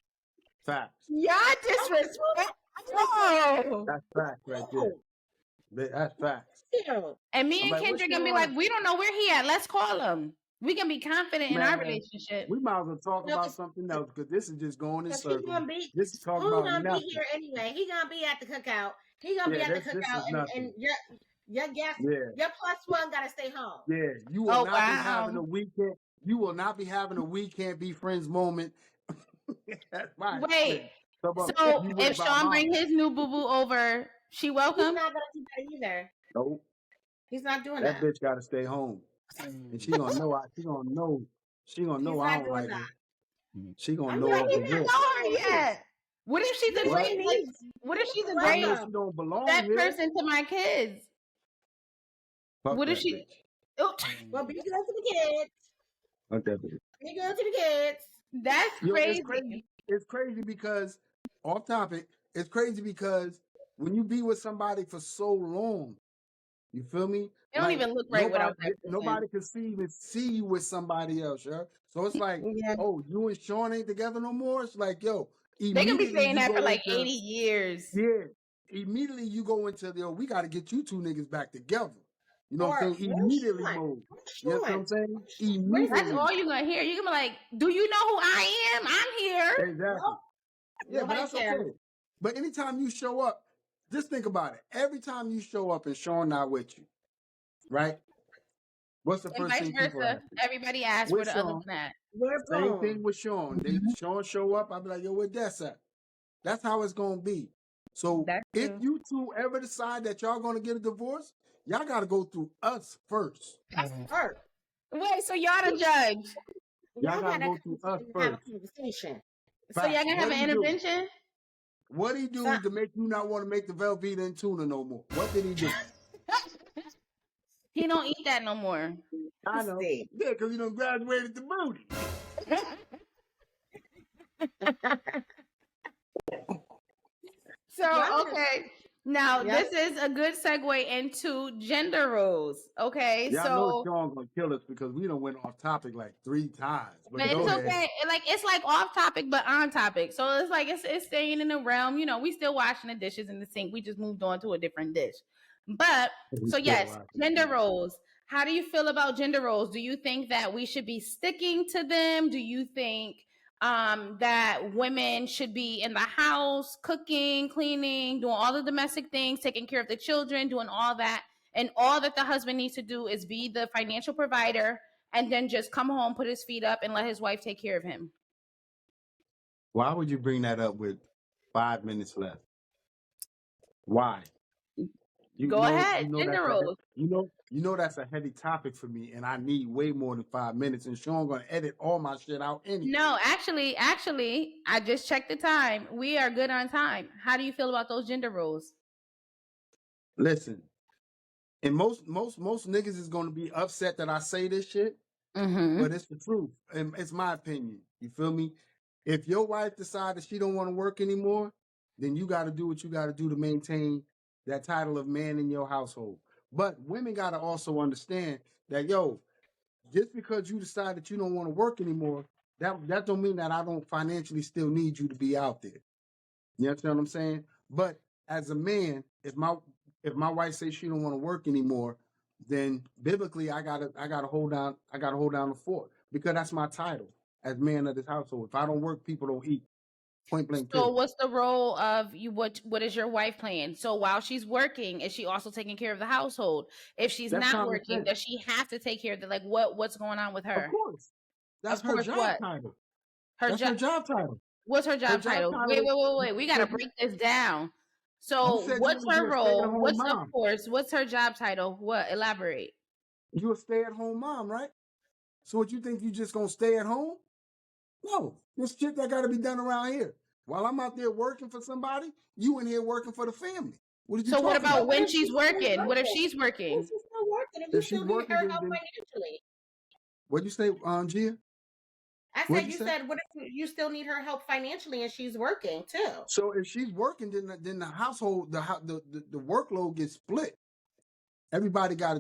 Y'all disrespect. Oh. That's facts right there. That's facts. Ew. And me I'm and like, what's Kendra gonna be going like, on? we don't know where he at. Let's call him. We can be confident in our Man, relationship. we might as well talk No, about 'cause- something else because this is just going in Cause circles. he gonna be. This is talking Who's about gonna nothing. be here anyway? He gonna be at the cookout. He gonna be Yeah, at the this is cookout, and nothing. your guest, Yeah, your plus one gotta stay home. yeah. You will Oh, not be having wow. a weekend. You will not be having a we can't be friends moment. That's right. Wait. So So if Sean bring his new boo boo over, she He's welcome? not gonna do that either. nope, He's not doing that that. bitch got to stay home, and she gonna know. She gonna know. She gonna know He's I not don't doing like that. her. She gonna I'm know not off the even rip. Know her yet? What if she's a What? great like, what if she's a Welcome. I great know she don't belong that here. person to my kids? Fuck What if that she bitch. oh, Well, be good to the kids. Fuck that bitch. Be good to the kids. that's Yo, crazy. it's crazy. It's crazy because off topic. It's crazy because when you be with somebody for so long, you feel me? It don't even look right without that person. Nobody can even see you with somebody else, yeah. So it's like, Yeah. oh, you and Sean ain't together no more. It's like, yo, They can be immediately saying you that go for like into- 80 years. Yeah, immediately you go into yo, we got to get you two niggas back together. You know what I'm saying? Where's Immediately Sean? mode. Where's You know what Sean? I'm saying? That's Immediately. all you're gonna hear. You're gonna be like, do you know who I am? I'm here. Exactly. Nope. Yeah, but Nobody that's cares. okay. But anytime you show up, just think about it. Every time you show up and Sean not with you, right? What's the And first vice thing people versa. ask you? Everybody asks With where the other Sean. one at. We're Same boom. thing with Sean. Sean show up, I'll be like, yo, where that's at? That's how it's gonna be. So That's if true. you two ever decide that y'all gonna get a divorce, y'all gotta go through us first. Hurt. Wait, so y'all the judge. Y'all gotta go through us have a first. conversation. So y'all gonna have What an he do? intervention? What he do Stop. to make you not want to make the Velveeta and tuna no more? What did he do? He don't eat that no more. I know. See. Yeah, because he done graduated the booty. So Y'all okay. Now Yep. this is a good segue into gender roles. Okay. Y'all know So Sean gonna kill us because we done went off topic like 3 times. But but go it's ahead. okay. Like it's like off topic but on topic. So it's like it's staying in the realm. You know, we still washing the dishes in the sink. We just moved on to a different dish. But We so still yes, washing gender dishes. roles. How do you feel about gender roles? Do you think that we should be sticking to them? Do you think that women should be in the house, cooking, cleaning, doing all the domestic things, taking care of the children, doing all that, And all that the husband needs to do is be the financial provider and then just come home, put his feet up, and let his wife take care of him. Why would you bring that up with 5 minutes left? Why? Go ahead, gender that's roles. that's a heavy topic for me, and I need way more than 5 minutes. And Sean gonna edit all my shit out anyway. No, actually, I just checked the time. We are good on time. How do you feel about those gender roles? Listen, and most niggas is gonna be upset that I say this shit, but it's the truth, and it's my opinion. You feel me? If your wife decides that she don't want to work anymore, then you got to do what you got to do to maintain that title of man in your household. But women got to also understand that, just because you decide that you don't want to work anymore, that don't mean that I don't financially still need you to be out there. You understand what I'm saying? But as a man, if my wife says she don't want to work anymore, then biblically I gotta hold down the fort, because that's my title as man of this household. If I don't work, people don't eat. Point blank. So what's the role of you? What is your wife playing? So while she's working, is she also taking care of the household? If she's not working, does she have to take care of the, like, what's going on with her? Of course. That's her job title. Her job title. What's her job title? Wait. We gotta break this down. So what's her role? What's her job title? What? Elaborate. You a stay-at-home mom, right? So what, you think you just gonna stay at home? No, there's shit that gotta be done around here. While I'm out there working for somebody, you in here working for the family. What about when she's working? What if she's working? If she's still working, if you still need her help financially. What'd you say, Jeeyah? I said, you said, what if you still need her help financially and she's working too? So if she's working, then the household, the workload gets split. Everybody got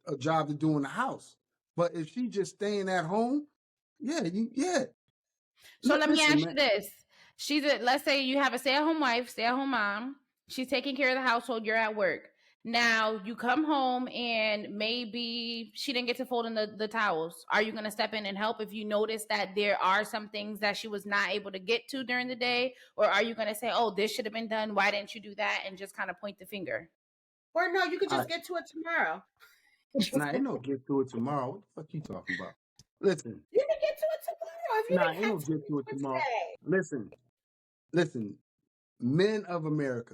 a job to do in the house. But if she's just staying at home, yeah. So let me ask you this. Let's say you have a stay-at-home wife, stay-at-home mom. She's taking care of the household. You're at work. Now you come home and maybe she didn't get to fold in the towels. Are you going to step in and help if you notice that there are some things that she was not able to get to during the day? Or are you going to say, oh, this should have been done, why didn't you do that? And just kind of point the finger. Or no, you could just get to it tomorrow. Nah, ain't no get to it tomorrow. What the fuck you talking about? Listen. You can get to it tomorrow. If you ain't no get to it tomorrow. Listen. Men of America.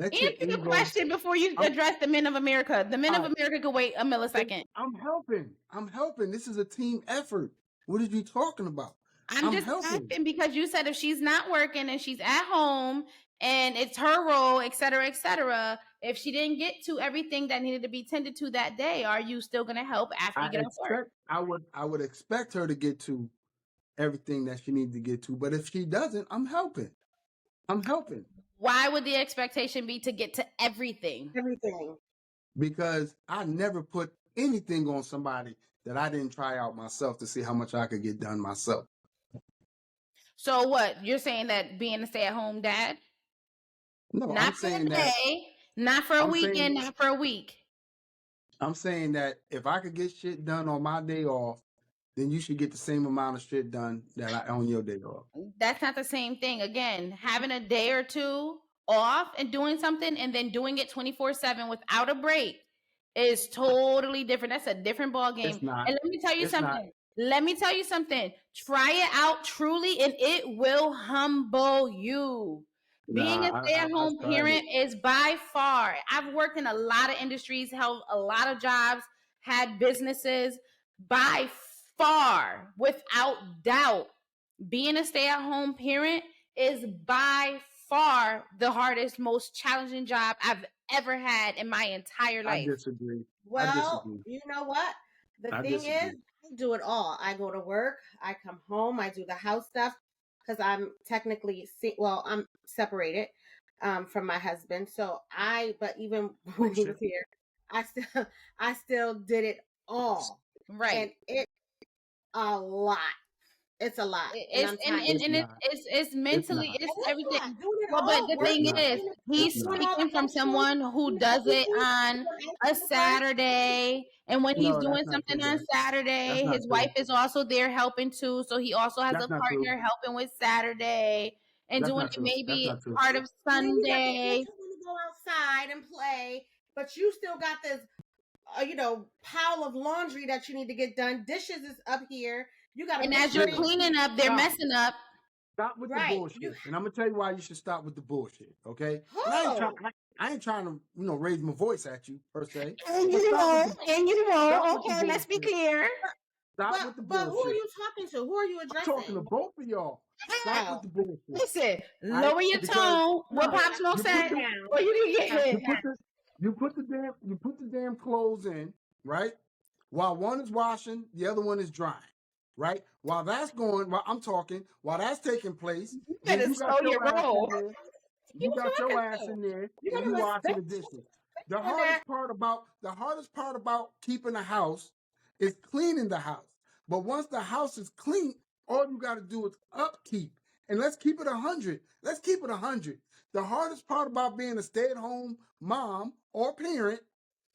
Answer the question before you address the men of America. The men of America can wait a millisecond. I'm helping. This is a team effort. What are you talking about? I'm just asking because you said if she's not working and she's at home and it's her role, et cetera, if she didn't get to everything that needed to be tended to that day, are you still going to help after you get off work? I would expect her to get to everything that she needs to get to, but if she doesn't, I'm helping. Why would the expectation be to get to everything? Everything. Because I never put anything on somebody that I didn't try out myself to see how much I could get done myself. So what? You're saying that being a stay-at-home dad? No, not I'm for saying a day, not for a weekend, not for a week. I'm saying that if I could get shit done on my day off, then you should get the same amount of shit done that on your day off. That's not the same thing. Again, having a day or two off and doing something and then doing it 24/7 without a break is totally different. That's a different ball game. And let me tell you something. Try it out truly and it will humble you. Being a stay-at-home parent is by far, I've worked in a lot of industries, held a lot of jobs, had businesses. By far, without doubt, being a stay-at-home parent is by far the hardest, most challenging job I've ever had in my entire life. I disagree. Well, you know what? The thing is, I do it all. I go to work, I come home, I do the house stuff because I'm technically, I'm separated from my husband. But even when he was here, I still did it all. Right. And it's a lot. It's a lot. It's mentally, it's everything. Well, but the thing is, he's speaking from someone who does it on a Saturday. And when he's doing something on Saturday, his wife is also there helping too. So he also has a partner helping with Saturday and doing it maybe part of Sunday. Go outside and play but you still got this, pile of laundry that you need to get done. Dishes is up here. You got to. And as you're cleaning up, they're messing up. Stop with the bullshit. And I'm gonna tell you why you should stop with the bullshit. Okay? And I ain't trying to, raise my voice at you per se. And you won't. Okay, let's be clear. Stop with the bullshit. But who are you talking to? Who are you addressing? I'm talking to both of y'all. Stop with the bullshit. Listen, lower your tone. What Pop Smoke said. Or you can get hit. You put the damn clothes in, right? While one is washing, the other one is drying. Right? While that's going, while that's taking place, you better slow your roll. You got your ass in there and you washing the dishes. The hardest part about keeping a house is cleaning the house. But once the house is clean, all you got to do is upkeep. And let's keep it 100. Let's keep it 100. The hardest part about being a stay-at-home mom or parent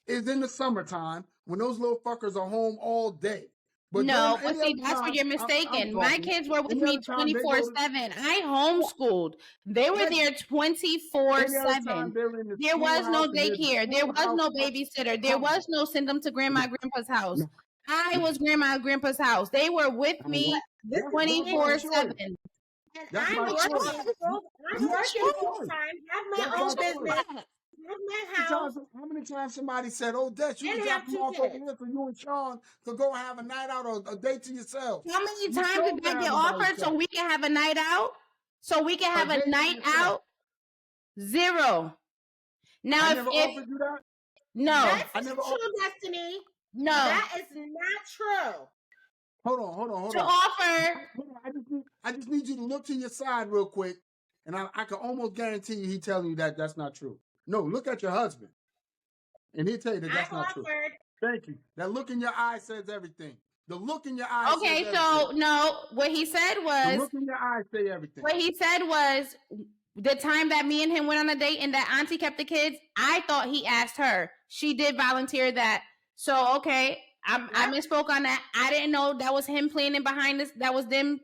is in the summertime when those little fuckers are home all day. But no, but see, that's where you're mistaken. My kids were with me 24/7. I homeschooled. They were there 24/7. There was no daycare. There was no babysitter. There was no send them to grandma, grandpa's house. I was grandma, grandpa's house. They were with me 24/7. And I'm working full time, have my own business. How many times somebody said, "Oh, Dad, you can drop them off over here so you and Sean could go have a night out or a day to yourself"? How many times did that get offered so we can have a night out? So we can have a night out? Zero. Now, if offered you that? No, that's true, Destiny. No, that is not true. Hold on. To offer, I just need you to look to your side real quick, and I can almost guarantee you he's telling you that that's not true. No, look at your husband, and he'll tell you that that's not true. Thank you. That look in your eye says everything. The look in your eye. Okay, says everything. No, what he said was. The look in your eye say everything. What he said was the time that me and him went on a date and that auntie kept the kids. I thought he asked her. She did volunteer that. So okay, I misspoke on that. I didn't know that was him planning behind this. That was them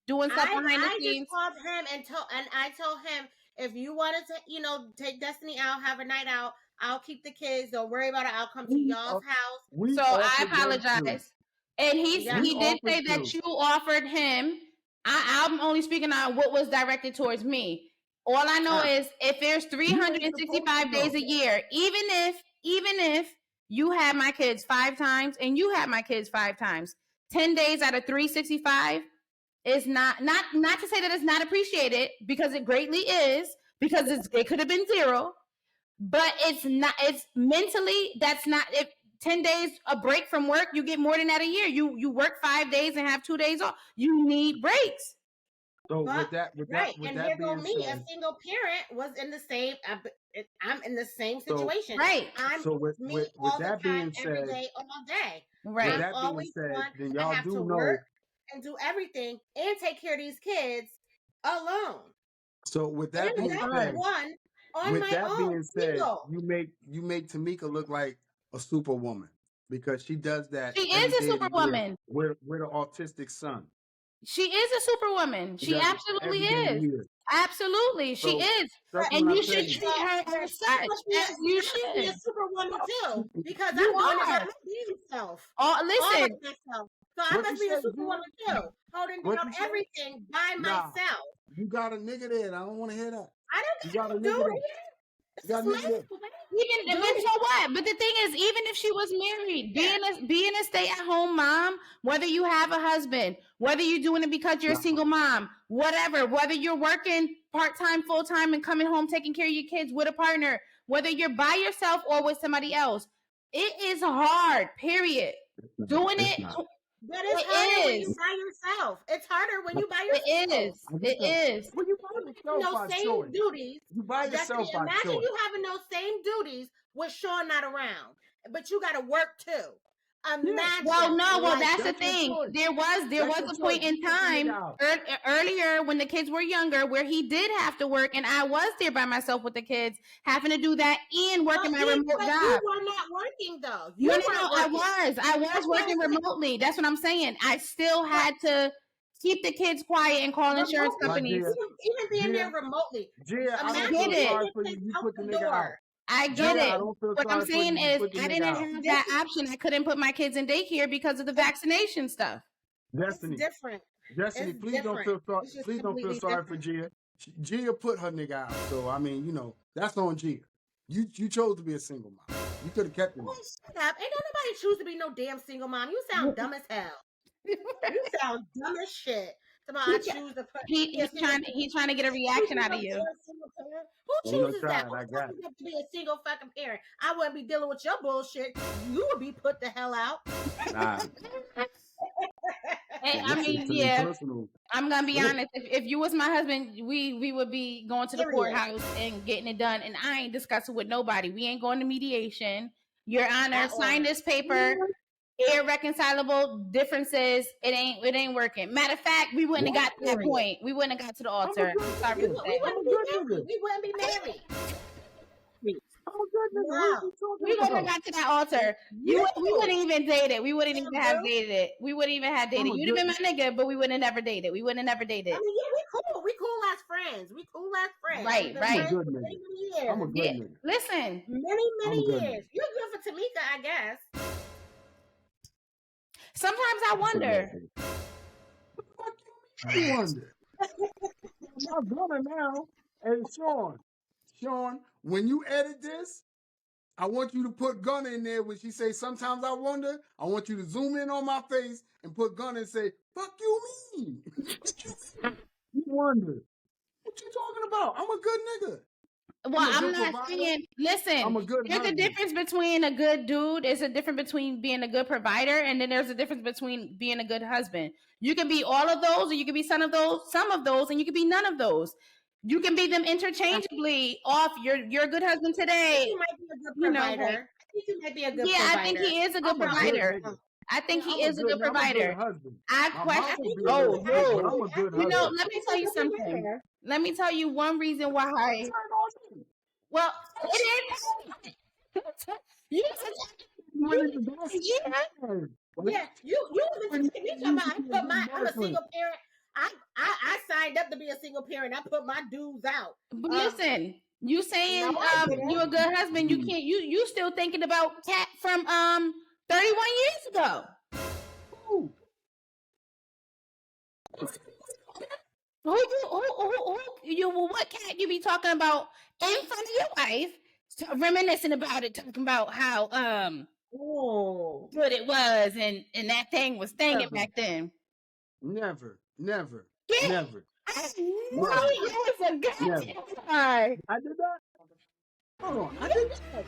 doing stuff behind the scenes. I just called him and I told him, if you wanted to, take Destiny out, have a night out, I'll keep the kids. Don't worry about it. I'll come to y'all's house. So I apologize. And he did say that you offered him. I'm only speaking on what was directed towards me. All I know is if there's 365 days a year, even if you had my kids 5 times and you had my kids 5 times, 10 days out of 365 is not to say that it's not appreciated, because it greatly is, because it could have been 0, but it's mentally, that's not, if 10 days a break from work, you get more than that a year. You work 5 days and have 2 days off. You need breaks. So with that and here go me, a single parent, was in the same. I'm in the same situation. Right. I'm with that being said, every day, all day. Right. With that being said, then y'all have to work and do everything and take care of these kids alone. So with that being said, you make Tamika look like a superwoman, because she does that. She is a superwoman with an autistic son. She is a superwoman. She absolutely is. Absolutely, she is. And you should treat her as such. You should be a superwoman too, because I'm doing it by myself. Oh, listen. So I must be a superwoman too, holding down everything by myself. You got a nigga there. I don't want to hear that. I don't do it. Even so what? But the thing is, even if she was married, being a stay-at-home mom, whether you have a husband, whether you're doing it because you're a single mom, whatever, whether you're working part-time, full-time, and coming home taking care of your kids with a partner, whether you're by yourself or with somebody else, it is hard. Period. Doing it. But it's harder when you by yourself. It's harder when you by yourself. It is. When you by yourself, those same duties. You by yourself by choice. Imagine you having those same duties with Sean not around, but you got to work too. Imagine. Well, that's the thing. There was a point in time earlier when the kids were younger where he did have to work, and I was there by myself with the kids, having to do that and working my remote job. You were not working though. I was working remotely. That's what I'm saying. I still had to keep the kids quiet and call insurance companies. Even being there remotely. Jeeyah, I get it. You put the nigga out. I get Jeeyah, I it. don't feel What I'm sorry for saying you. is, Put the I nigga didn't out. have that option. I couldn't put my kids in daycare because of the vaccination stuff. Destiny, It's different. Destiny, It's please don't different. feel sorry. It's just Please don't feel completely sorry for different. Jeeyah. Jeeyah put her nigga out. So I mean, that's on Jeeyah. You chose to be a single mom. You could have kept him. Boy, shut up. Ain't nobody choose to be no damn single mom. You sound dumb as hell. You sound dumb as shit. Somebody I choose to put be a single parent. He's trying to get a reaction out of you. Who Ain't no chooses that? trying. Who I got chooses it. to be a single fucking parent? I wouldn't be dealing with your bullshit. You would be put the hell out. Nah. And, I This is mean, pretty yeah, personal. I'm gonna be honest. If you was my husband, we would be going to the Period. courthouse and getting it done. And I ain't discussing with nobody. We ain't going to mediation. Your Honor, At all. sign this paper. Irreconcilable differences. It ain't working. Matter of fact, we wouldn't have got to that point. We wouldn't have got to the altar. I'm sorry We to say. wouldn't be married. We wouldn't be married. I'm a good nigga. What are you talking We wouldn't have about? got to that altar. We wouldn't even date it. We wouldn't even have dated it. We wouldn't even have dated. You'd have been my nigga, but we wouldn't have never dated. We wouldn't have never dated. I mean, yeah, we cool. We cool as friends. We cool as friends. Right, We've been right. friends I'm a good for nigga. many, many years. I'm a good nigga. Listen, Many good years. nigga. You're good for Tamika, I guess. sometimes I wonder. I wonder. My brother now. Hey, Sean, when you edit this, I want you to put Gunna in there when she say, sometimes I wonder. I want you to zoom in on my face and put Gunna and say, fuck you mean? You wonder. What you talking about? I'm a good nigga. Well, I'm good not provider. saying. Listen, I'm a good there's a husband. difference between a good dude. There's a difference between being a good provider, and then there's a difference between being a good husband. You can be all of those, or you can be some of those, and you can be none of those. You can be them interchangeably. Off, you're a good husband today. He might be a good provider. Like, I think he might be a good yeah, provider. I think he is a good I'm a provider. good nigga. I think he I'm is a good provider. I'm a good husband. I My question. mouth will be a little big, but I'm a good husband. You know, let me tell you something. Let me tell you one reason why. Well, it is. You Yeah, you even talking about I'm a single parent. I signed up to be a single parent. I put my dues out. But listen, you saying no, I didn't. you a good husband, you can't you still thinking about Cat from 31 years ago. What Cat you be talking about in front of your wife, reminiscing about it, talking about how good it was and that thing was stinging back then. Never. I know you was a goddamn guy. I did that. Hold on, I did that.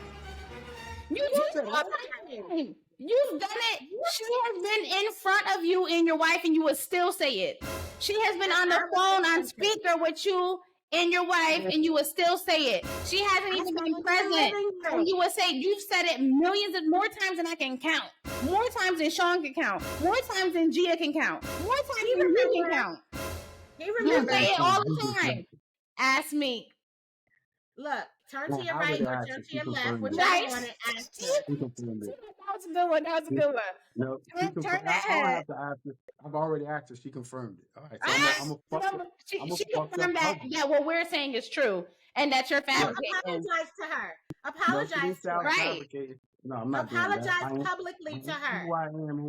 You've done it. She has been in front of you and your wife, and you would still say it. She has been on the phone on speaker with you and your wife, and you would still say it. She hasn't even been present, and you would say you've said it millions of more times than I can count. More times than Sean can count. More times than Jeeyah can count. More times than you can count. You say it all the time. Ask me. Look, turn to your right or turn to your left. Whichever one it asks you. That was a good one. That was a good one. No, turn that I don't head. have to ask her. I've already asked her. She confirmed it. All right, so She confirmed that what we're saying is true and that you're fabricating. Apologize to her. Apologize to her. Right. No, I'm not apologize publicly to her. Who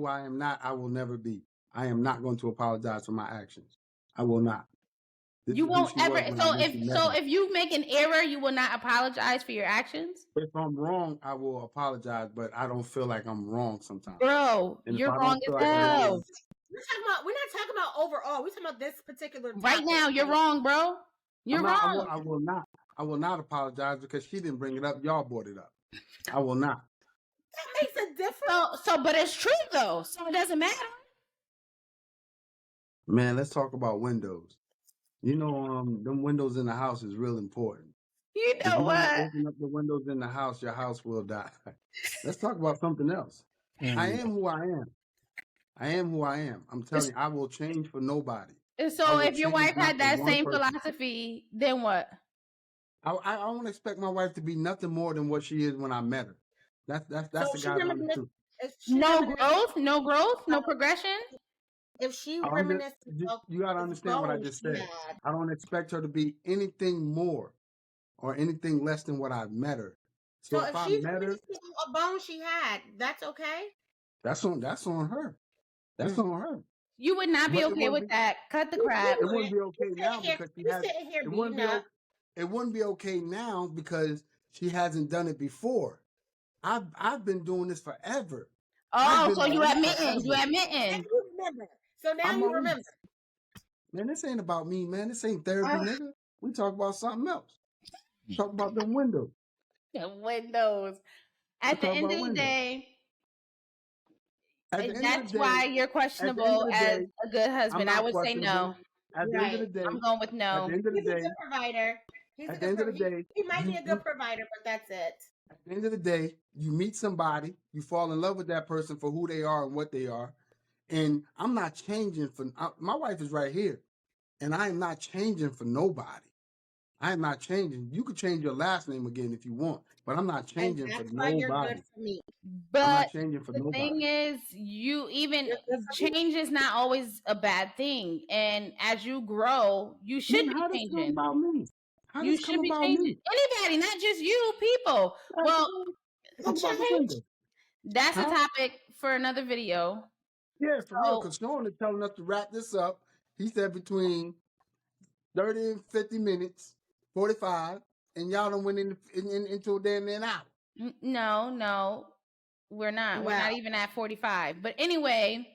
I am not, I will never be. I am not going to apologize for my actions. I will not. You won't ever. So if you make an error, you will not apologize for your actions. If I'm wrong, I will apologize, but I don't feel like I'm wrong sometimes. Bro, you're wrong as hell. We're not talking about overall. We're talking about this particular topic. Right now, you're wrong, bro. You're wrong. I will not apologize because she didn't bring it up. Y'all brought it up. I will not. That makes a difference. But it's true though, so it doesn't matter. Man, let's talk about windows. You know, them windows in the house is real important. You know what? Open up the windows in the house, your house will die. Let's talk about something else. I am who I am. I am who I am. I'm telling you, I will change for nobody. So if your wife had that same philosophy, then what? I don't expect my wife to be nothing more than what she is when I met her. That's the God's truth. No growth, no progression. If she reminisces, you gotta understand what I just said. I don't expect her to be anything more or anything less than what I've met her. So if if I she's met really her, speaking a bone she had, that's okay. that's on her. That's on her. You would not be But it okay wouldn't with be that. Cut the You crap. it wouldn't be okay You now sitting here, because she you has sitting here it wouldn't beating be up. it wouldn't be okay now because she hasn't done it before. I've been doing this forever. I've Oh, been so on you this admitting? You forever. And admitting? you remember. So now I'm you always remember. man, this ain't about me, man. This ain't therapy, nigga. We talk about something else. Talk about them windows. The windows. We At the talk end about of the windows. day, At the end of that's the day, why you're at the end questionable of the as day, a good I'm husband. I not would say questionable. no. At the end of Right. the day, I'm going with at the no. end of the He's a day, good provider. He's a at the good end of the provider. day, He might be a you good provider, but that's it. at the end of the day, you meet somebody, you fall in love with that person for who they are and what they are. And I'm not changing my wife is right here, and I am not changing for nobody. I am not changing. You could change your last name again if you want, but I'm not And changing for that's why you're good nobody. for me. I'm not But changing for the thing nobody. is, you even You're good for me. change is not always a bad thing. And as you grow, you should Man, be how does come changing. about me? How You does come should be about changing. me? Anybody, not just you, people. Well, Talk about the Change. window. that's a Huh? topic for another video. Yeah, for real, So because Sean is telling us to wrap this up. He said between 30 and 50 minutes, 45, and y'all done went into a damn near an hour. no, we're not. We're Well, not even at 45. But anyway,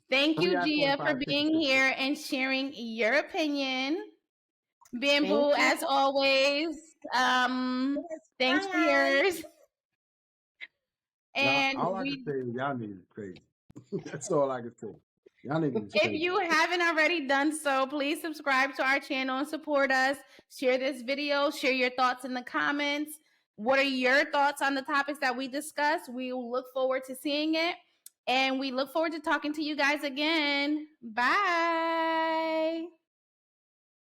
thank We you, at Jeeyah, for 45, being 56. here and sharing your opinion. thank Bamboo, you. as always. Yes, Thanks for bye. yours. Y'all, And all I can say is y'all niggas is crazy. That's all I can say. Y'all niggas is if crazy. you haven't already done so, please subscribe to our channel and support us. Share this video, share your thoughts in the comments. What are your thoughts on the topics that we discussed? We will look forward to seeing it. And we look forward to talking to you guys again. Bye.